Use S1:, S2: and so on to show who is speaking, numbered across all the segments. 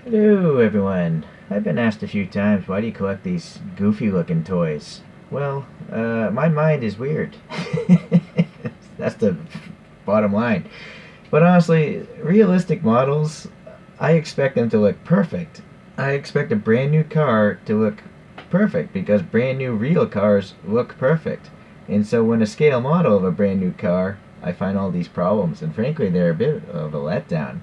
S1: Hello, everyone. I've been asked a few times, why do you collect these goofy-looking toys? Well, my mind is weird. That's the bottom line. But honestly, realistic models, I expect them to look perfect. I expect a brand new car to look perfect because brand new real cars look perfect. And so when a scale model of a brand new car, I find all these problems, and frankly, they're a bit of a letdown.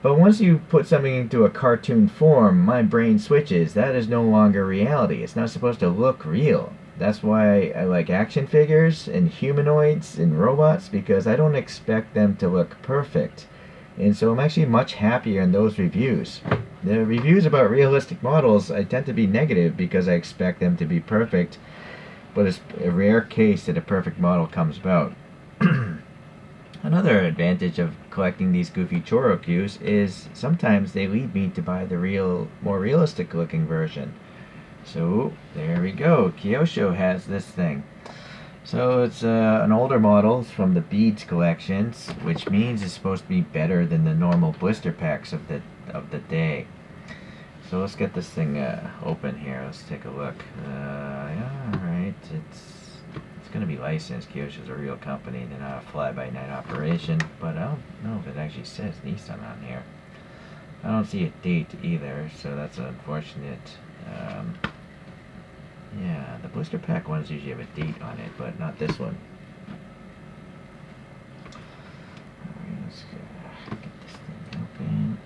S1: But once you put something into a cartoon form, my brain switches. That is no longer reality. It's not supposed to look real. That's why I like action figures and humanoids and robots, because I don't expect them to look perfect. And so I'm actually much happier in those reviews. The reviews about realistic models, I tend to be negative because I expect them to be perfect, but it's a rare case that a perfect model comes about. Another advantage of collecting these goofy Chorokyus is sometimes they lead me to buy the more realistic looking version. So there we go. Kyosho has this thing. So it's an older model from the Beads collections, which means it's supposed to be better than the normal blister packs of the day. So let's get this thing open here. Let's take a look. Yeah, all right. It's going to be licensed. Kyosho's a real company. They're not a fly-by-night operation. But I don't know if it actually says Nissan on here. I don't see a date either, so that's unfortunate. Yeah, the blister pack ones usually have a date on it, but not this one. Alright, let's get this thing open.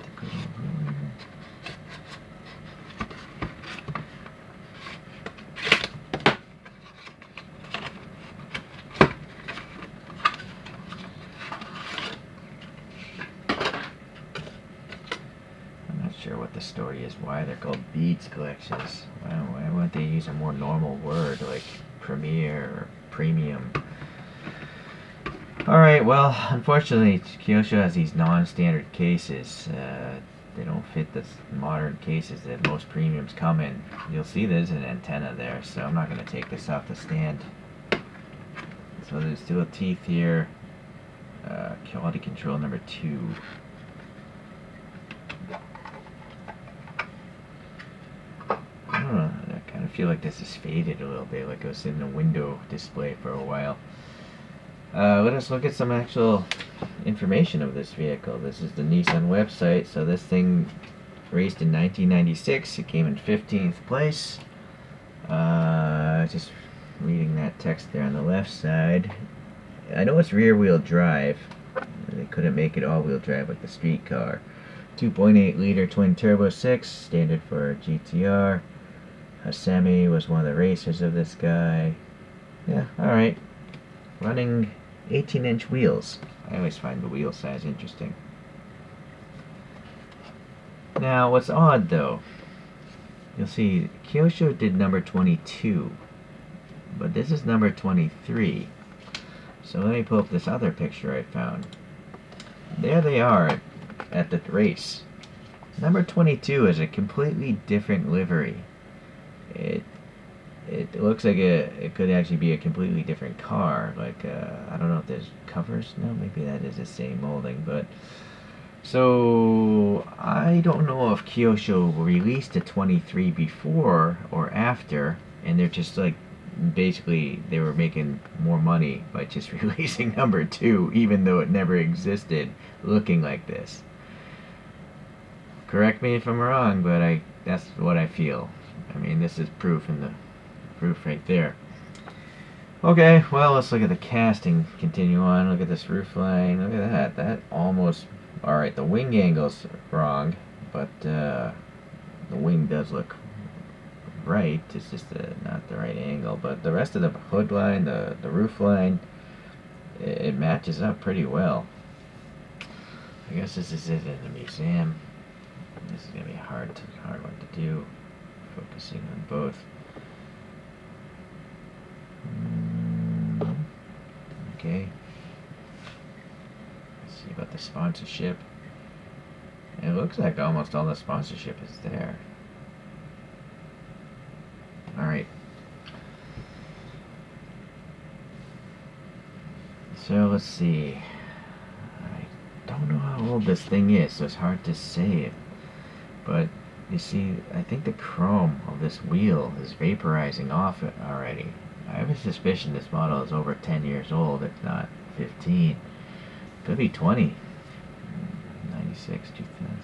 S1: Sure what the story is, why they're called Beads collections. Why wouldn't they use a more normal word like premier or premium? Alright, well, unfortunately, Kyosho has these non-standard cases. They don't fit the modern cases that most premiums come in. You'll see there's an antenna there, so I'm not going to take this off the stand. So there's still teeth here. Quality control number 2. I kind of feel like this is faded a little bit, like it was in the window display for a while. Let us look at some actual information of this vehicle. This is the Nissan website. So this thing raced in 1996. It came in 15th place. Just reading that text there on the left side. I know it's rear-wheel drive. They couldn't make it all-wheel drive like the street car. 2.8 liter twin turbo 6, standard for a GTR. Hasemi was one of the racers of this guy. Yeah, alright. Running 18-inch wheels. I always find the wheel size interesting. Now, what's odd though, you'll see Kyosho did number 22, but this is number 23. So let me pull up this other picture I found. There they are at the race. Number 22 is a completely different livery. It looks like it could actually be a completely different car. Like, I don't know if there's covers. No, maybe that is the same molding. But so I don't know if Kyosho released a 23 before or after, and they're just like basically they were making more money by just releasing number 2, even though it never existed, looking like this. Correct me if I'm wrong, but that's what I feel. I mean, this is proof in the roof right there. Okay, well, let's look at the casting. Continue on. Look at this roof line. Look at that. That almost... Alright, the wing angle's wrong, but the wing does look right. It's just not the right angle. But the rest of the hood line, the roof line, it matches up pretty well. I guess this is it in the museum. This is going to be a hard one to do. Focusing on both. Okay. Let's see about the sponsorship. It looks like almost all the sponsorship is there. Alright. So let's see. I don't know how old this thing is, so it's hard to say it. But you see, I think the chrome of this wheel is vaporizing off it already. I have a suspicion this model is over 10 years old, if not 15. Could be 20. 96, 2000.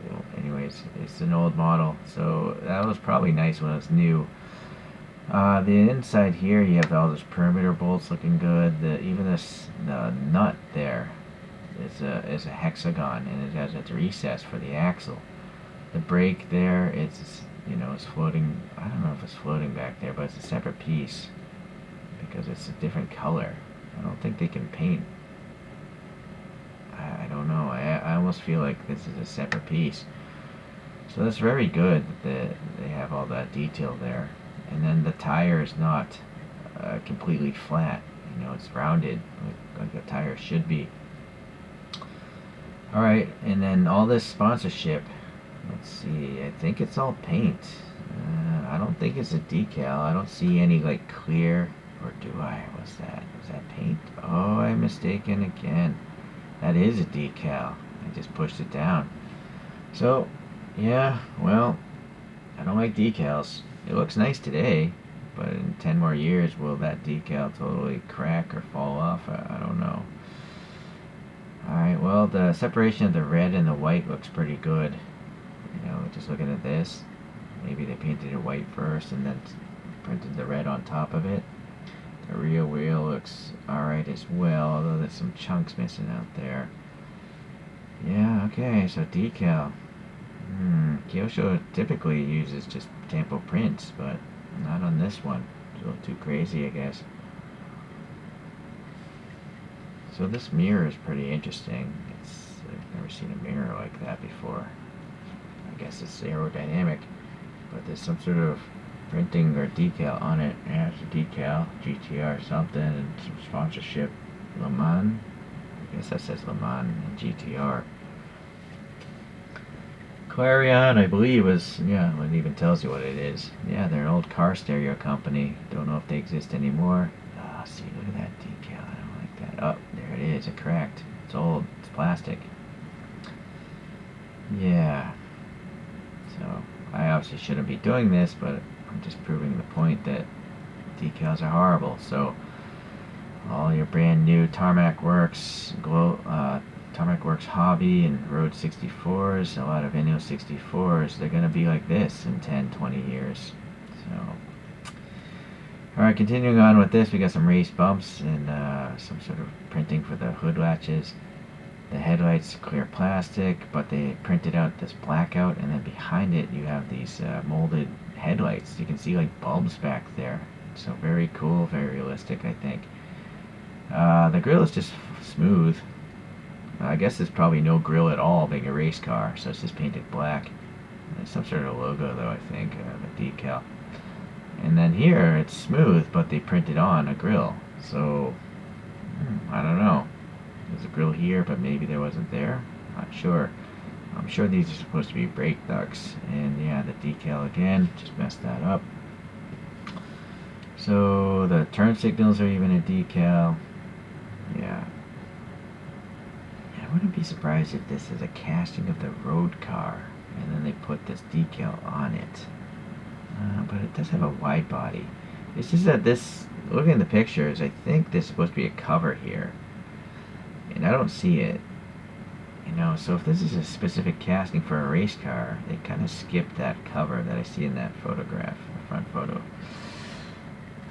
S1: Well, anyways, it's an old model, so that was probably nice when it was new. The inside here, you have all those perimeter bolts looking good. Even this nut there is a hexagon, and it has a recess for the axle. The brake there, it's floating. I don't know if it's floating back there, but it's a separate piece because it's a different color. I don't think they can paint. I don't know. I almost feel like this is a separate piece. So that's very good that they have all that detail there. And then the tire is not completely flat. It's rounded like a tire should be. Alright, and then all this sponsorship. Let's see, I think it's all paint. I don't think it's a decal. I don't see any like clear, or do I? What's that? Is that paint? Oh, I'm mistaken again. That is a decal. I just pushed it down. So, yeah, well, I don't like decals. It looks nice today, but in 10 more years, will that decal totally crack or fall off? I don't know. Alright, well, the separation of the red and the white looks pretty good. Just looking at this, maybe they painted it white first and then printed the red on top of it. The rear wheel looks alright as well, although there's some chunks missing out there. Yeah, okay, so decal. Kyosho typically uses just tampo prints, but not on this one. It's a little too crazy, I guess. So this mirror is pretty interesting. I've never seen a mirror like that before. I guess it's aerodynamic, but there's some sort of printing or decal on it. Yeah, it's a decal, GTR something, and some sponsorship. Le Mans. I guess that says Le Mans and GTR. Clarion, I believe, it even tells you what it is. Yeah, they're an old car stereo company. Don't know if they exist anymore. Ah, see, look at that decal. I don't like that. Oh, there it is. It cracked. It's old. It's plastic. Yeah. So, I obviously shouldn't be doing this, but I'm just proving the point that decals are horrible. So, all your brand new Tarmac Works, Tarmac Works Hobby and Road 64s, a lot of NO 64s, they're going to be like this in 10, 20 years. So, alright, continuing on with this, we got some raised bumps and some sort of printing for the hood latches. The headlights, clear plastic, but they printed out this blackout, and then behind it you have these molded headlights. You can see like bulbs back there. So very cool, very realistic, I think. The grill is just smooth. I guess there's probably no grill at all being a race car, so it's just painted black. There's some sort of logo though, I think, a decal. And then here it's smooth, but they printed on a grill. So, I don't know. There's a grill here, but maybe there wasn't there. Not sure. I'm sure these are supposed to be brake ducts. And yeah, the decal again, just messed that up. So the turn signals are even a decal. Yeah. I wouldn't be surprised if this is a casting of the road car, and then they put this decal on it. But it does have a wide body. It's just that this, looking at the pictures, I think there's supposed to be a cover here. And I don't see it. So if this is a specific casting for a race car, they kind of skipped that cover that I see in that photograph, the front photo.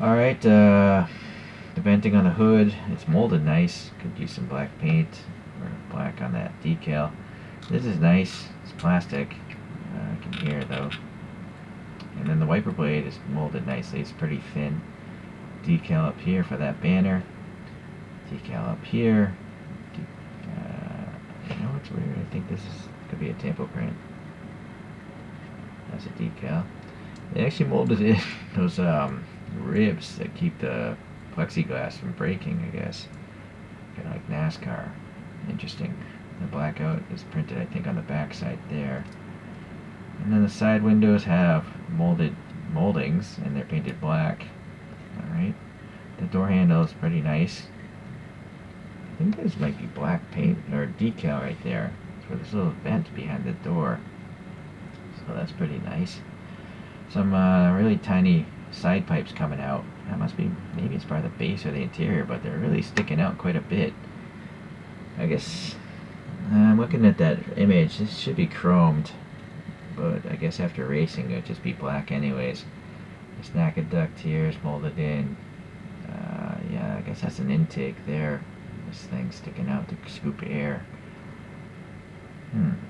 S1: Alright, the venting on the hood, it's molded nice. Could use some black paint, or black on that decal. This is nice, it's plastic. I can hear it though. And then the wiper blade is molded nicely, it's pretty thin. Decal up here for that banner. Decal up here. What's weird? I think this could be a tampo print. That's a decal. They actually molded in those ribs that keep the plexiglass from breaking, I guess. Kind of like NASCAR. Interesting. The blackout is printed, I think, on the back side there. And then the side windows have moldings, and they're painted black. Alright. The door handle is pretty nice. I think this might be black paint or decal right there. It's for this little vent behind the door. So that's pretty nice. Some really tiny side pipes coming out. That must be, maybe it's part of the base or the interior, but they're really sticking out quite a bit. I guess, I'm looking at that image, this should be chromed, but I guess after racing it'll just be black anyways. The snack of duct here is molded in. Yeah, I guess that's an intake there. This thing sticking out to scoop air.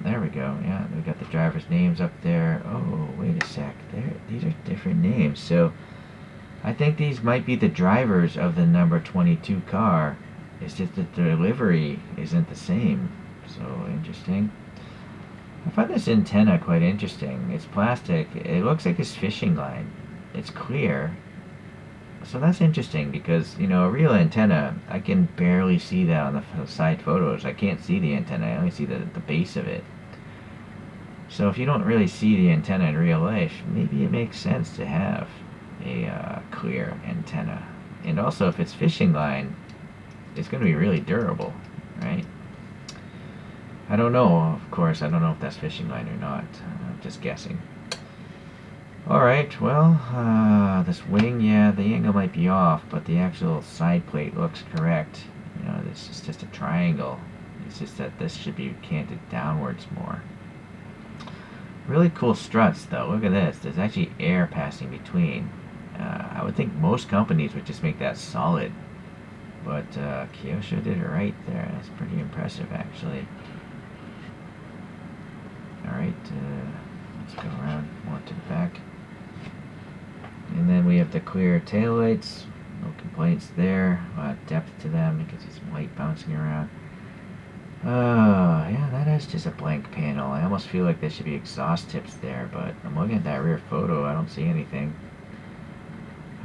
S1: There we go. Yeah, we got the driver's names up there. Oh, wait a sec. These are different names. So I think these might be the drivers of the number 22 car. It's just that the delivery isn't the same. So interesting. I find this antenna quite interesting. It's plastic. It looks like this fishing line. It's clear. So that's interesting because, you know, a real antenna, I can barely see that on the side photos. I can't see the antenna. I only see the base of it. So if you don't really see the antenna in real life, maybe it makes sense to have a clear antenna. And also, if it's fishing line, it's going to be really durable, right? I don't know, of course. I don't know if that's fishing line or not. I'm just guessing. Alright, well, this wing, yeah, the angle might be off, but the actual side plate looks correct. You know, this is just a triangle. It's just that this should be canted downwards more. Really cool struts, though. Look at this. There's actually air passing between. I would think most companies would just make that solid. But Kyosho did it right there. That's pretty impressive, actually. Alright, let's go around more to the back. And then we have the clear taillights. No complaints there. A lot of depth to them because it's light bouncing around. Yeah, that is just a blank panel. I almost feel like there should be exhaust tips there, but I'm looking at that rear photo. I don't see anything.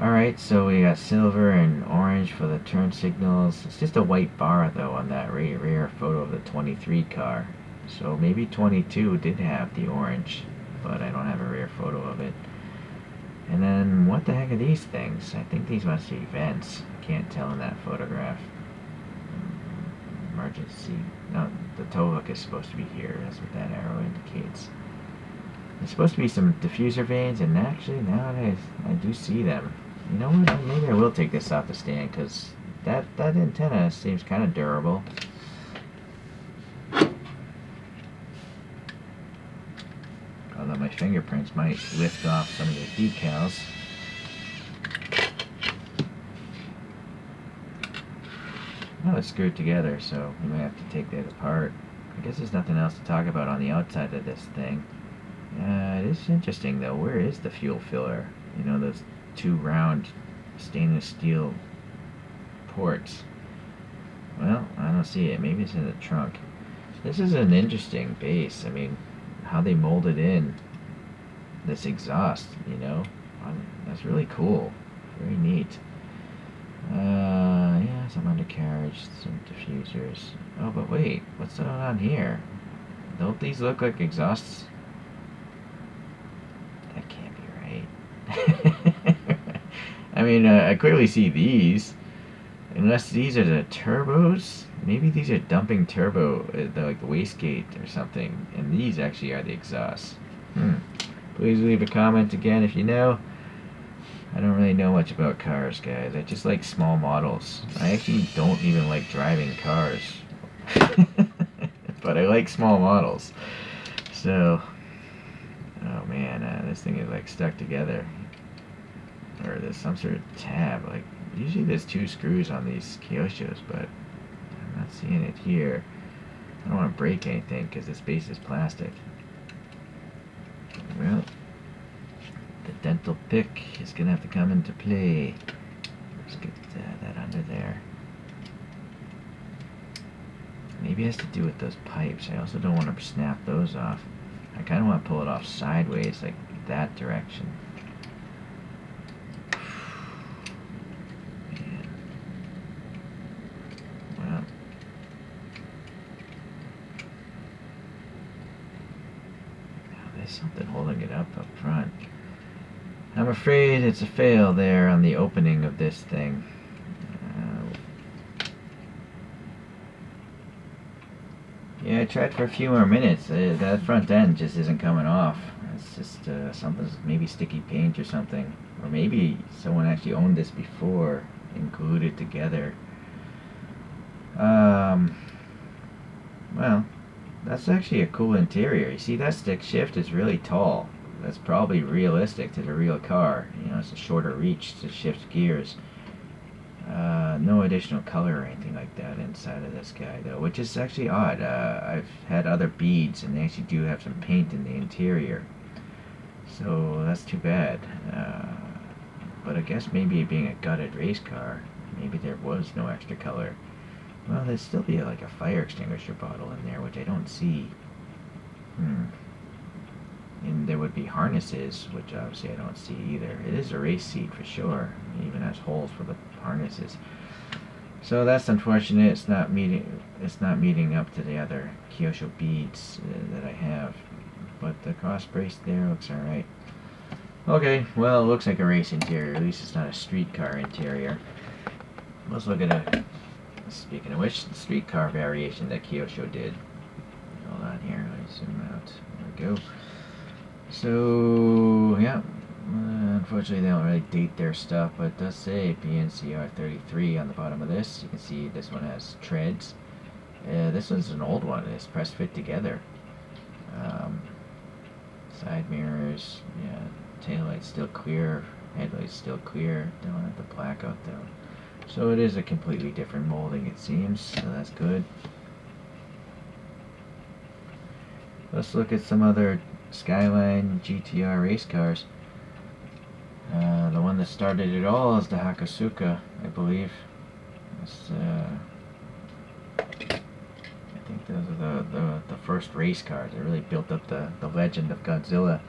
S1: Alright, so we got silver and orange for the turn signals. It's just a white bar, though, on that rear photo of the 23 car. So maybe 22 did have the orange, but I don't have a rear photo of it. And then, what the heck are these things? I think these must be vents. Can't tell in that photograph. Emergency. No, the tow hook is supposed to be here. That's what that arrow indicates. There's supposed to be some diffuser vanes, and actually, nowadays, I do see them. You know what? Maybe I will take this off the stand, because that antenna seems kind of durable. Although my fingerprints might lift off some of the decals. Well, it's screwed together, so we might have to take that apart. I guess there's nothing else to talk about on the outside of this thing. It is interesting, though. Where is the fuel filler? You know, those two round stainless steel ports. Well, I don't see it. Maybe it's in the trunk. This is an interesting base. I mean, how they molded in this exhaust, you know, that's really cool. Very neat. Yeah, some undercarriage, some diffusers. Oh, but wait, what's going on here? Don't these look like exhausts? That can't be right. I mean, I clearly see these. Unless these are the turbos, maybe these are dumping turbo, like the wastegate or something, and these actually are the exhausts. Please leave a comment again if you know. I don't really know much about cars, guys. I just like small models. I actually don't even like driving cars. But I like small models. So, oh man, this thing is like stuck together. Or there's some sort of tab, like, usually there's two screws on these Kyoshos, but I'm not seeing it here. I don't want to break anything because this base is plastic. Well, the dental pick is going to have to come into play. Let's get that under there. Maybe it has to do with those pipes. I also don't want to snap those off. I kind of want to pull it off sideways, like that direction. Something holding it up front. I'm afraid it's a fail there on the opening of this thing. Yeah, I tried for a few more minutes. That front end just isn't coming off. It's just something's maybe sticky paint or something. Or maybe someone actually owned this before and glued it together. Well, that's actually a cool interior. You see, that stick shift is really tall. That's probably realistic to the real car. You know, it's a shorter reach to shift gears. No additional color or anything like that inside of this guy, though, which is actually odd. I've had other beads, and they actually do have some paint in the interior. So that's too bad. But I guess maybe being a gutted race car, maybe there was no extra color. Well, there'd still be like a fire extinguisher bottle in there, which I don't see. And there would be harnesses, which obviously I don't see either. It is a race seat for sure. It even has holes for the harnesses. So that's unfortunate. It's not meeting up to the other Kyosho beads that I have. But the cross brace there looks alright. Okay, well, it looks like a race interior. At least it's not a street car interior. Let's look at a, speaking of which, the street car variation that Kyosho did. Hold on here, let me zoom out. There we go. So, yeah, unfortunately they don't really date their stuff, but it does say BNCR33 on the bottom of this. You can see this one has treads. This one's an old one. It's press fit together. Side mirrors, yeah, taillight's still clear, headlight's still clear. Don't have the black out though. So it is a completely different molding, it seems, so that's good. Let's look at some other Skyline GTR race cars. The one that started it all is the Hakosuka, I believe. I think those are the first race cars. They really built up the legend of Godzilla.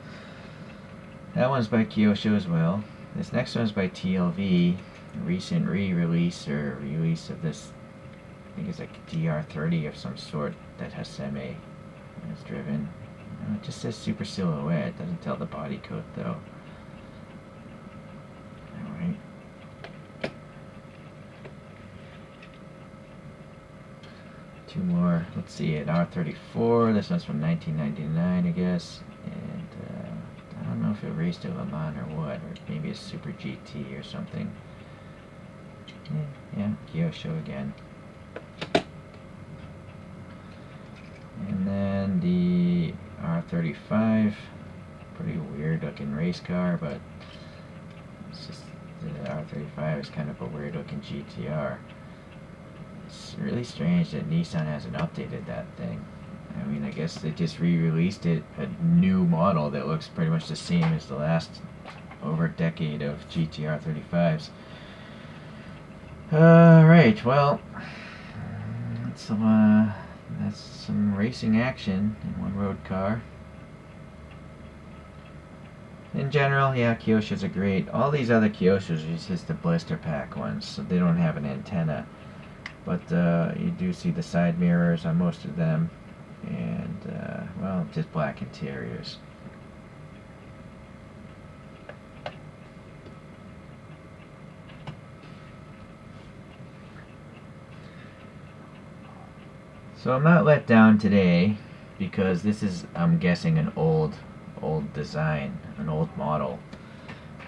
S1: That one's by Kyosho as well. This next one's by TLV. A recent release of this, I think it's like a DR30 of some sort that Haseme has driven. It just says Super Silhouette. It doesn't tell the body code though. Alright. Two more. Let's see it. R34. This one's from 1999, I guess. And I don't know if it raced at Le Mans or what. Or maybe a Super GT or something. Yeah, Kyosho again. And then the R35, pretty weird looking race car, but it's just the R35 is kind of a weird looking GTR. It's really strange that Nissan hasn't updated that thing. I mean, I guess they just re-released it, a new model that looks pretty much the same as the last over a decade of GTR 35s. Alright, well, that's some racing action in one road car. In general, yeah, Kyoshos are great. All these other Kyoshos are just the blister pack ones, so they don't have an antenna. But you do see the side mirrors on most of them, and, well, just black interiors. So I'm not let down today because this is, I'm guessing, an old design, an old model.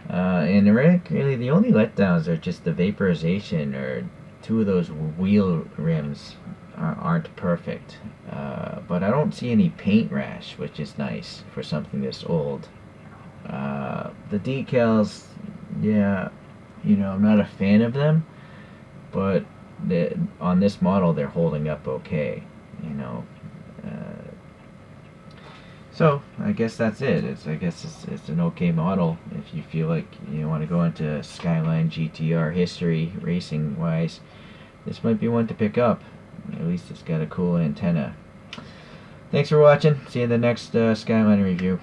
S1: And really the only letdowns are just the vaporization, or two of those wheel rims aren't perfect. But I don't see any paint rash, which is nice for something this old. The decals, yeah, you know, I'm not a fan of them, but on this model they're holding up okay, you know. So I guess that's it. I guess it's an okay model if you feel like you want to go into Skyline GTR history racing wise. This might be one to pick up. At least it's got a cool antenna. Thanks for watching. See you in the next Skyline review.